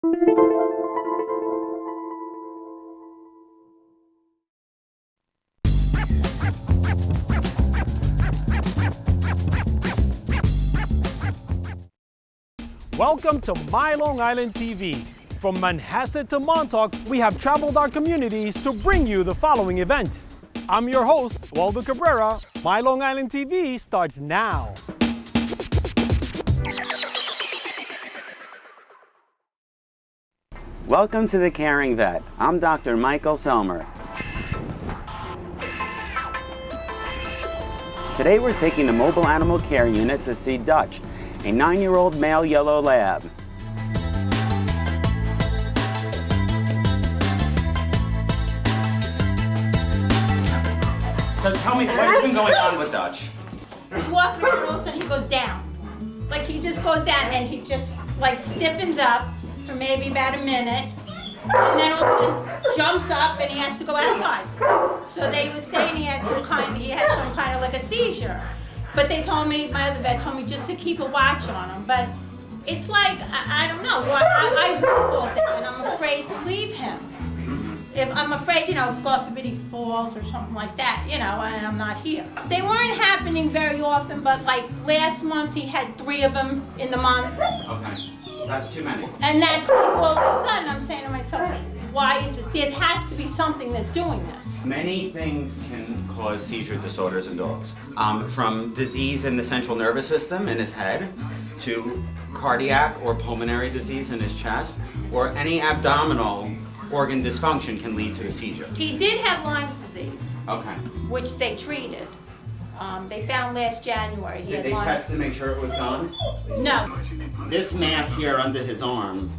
Welcome to My Long Island TV. From Manhasset to Montauk, we have traveled our communities to bring you the following events. I'm your host, Waldo Cabrera. My Long Island TV starts now. Welcome to the Caring Vet. I'm Dr. Michel Selmer. Today we're taking the Mobile Animal Care Unit to see Dutch, a 9-year-old male yellow lab. So tell me, what's been going on with Dutch? He's walking around, all of a sudden he goes down. Like he just goes down and he just like stiffens up for maybe about a minute. And then all of a sudden jumps up and he has to go outside. So they were saying he had some kind of like a seizure. But they told me, my other vet told me just to keep a watch on him. But it's like, I don't know, I work all day and I'm afraid to leave him. If I'm afraid, you know, if God forbid he falls or something like that, you know, and I'm not here. They weren't happening very often, but like last month he had 3 of them in the month. Okay, that's too many. And that's, all of a sudden I'm saying to myself, why is this? There has to be something that's doing this. Many things can cause seizure disorders in dogs. From disease in the central nervous system in his head, to cardiac or pulmonary disease in his chest, or any abdominal organ dysfunction can lead to a seizure. He did have Lyme's disease, Okay. which they treated. They found last January he Did had they Lyme's. test to make sure it was gone? No. This mass here under his arm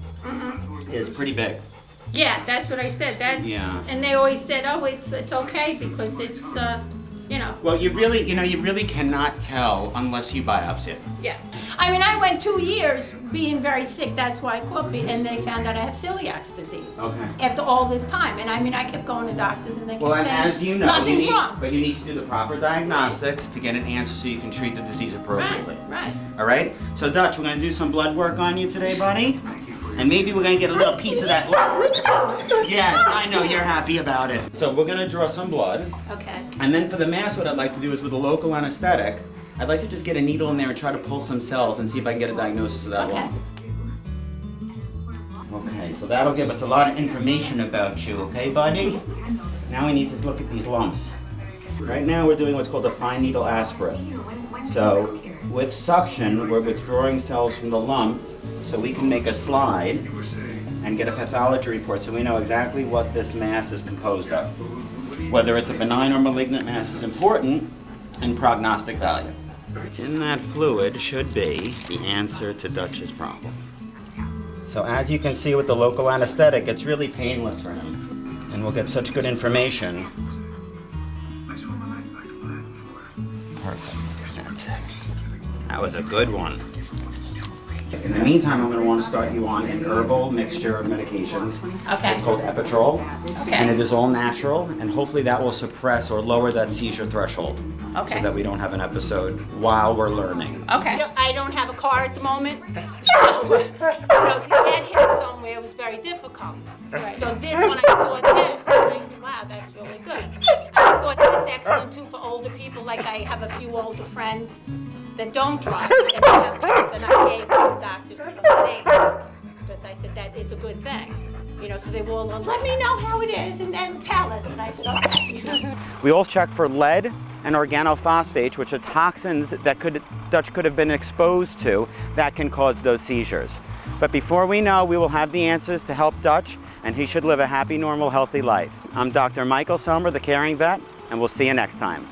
is pretty big. Yeah, that's what I said. That's, Yeah. And they always said, oh, it's okay because it's, you know. Well, you really cannot tell unless you biopsy it. Yeah. I mean, I went 2 years being very sick. That's why I caught me, and they found out I have celiac disease. Okay. After all this time, and I mean, I kept going to doctors, and they kept Well, and saying as you know, nothing's wrong. but you need to do the proper diagnostics to get an answer so you can treat the disease appropriately. Right. All right? So, Dutch, we're going to do some blood work on you today, buddy. And maybe we're going to get a little piece of that blood. Yes, I know you're happy about it. So we're going to draw some blood. Okay. And then for the mass, what I'd like to do is with a local anesthetic, I'd like to just get a needle in there and try to pull some cells and see if I can get a diagnosis of that Okay. lump. Okay, so that'll give us a lot of information about you, okay, buddy? Now we need to look at these lumps. Right now we're doing what's called a fine needle aspirate. So with suction, we're withdrawing cells from the lump so we can make a slide and get a pathology report so we know exactly what this mass is composed of. Whether it's a benign or malignant mass is important in prognostic value. In that fluid should be the answer to Dutch's problem. So as you can see with the local anesthetic, it's really painless for him. And we'll get such good information. Perfect. That's it. That was a good one. In the meantime, I'm going to want to start you on an herbal mixture of medications. Okay. It's called Epitrol. Okay. And it is all natural, and hopefully that will suppress or lower that seizure threshold. Okay. So that we don't have an episode while we're learning. Okay. I don't have a car at the moment, so you know, to get him somewhere was very difficult. Right. So this, when I saw this, I said, wow, that's really good. I thought that's excellent too for older people. Like I have a few older friends that don't drive and they have kids, and I gave the doctors some names because I said that it's a good thing. You know, so they will let me know how it is and then tell us. And I said, okay. We also check for lead and organophosphates, which are toxins that Dutch could have been exposed to that can cause those seizures. But before we know, we will have the answers to help Dutch, and he should live a happy, normal, healthy life. I'm Dr. Michel Selmer, the Caring Vet, and we'll see you next time.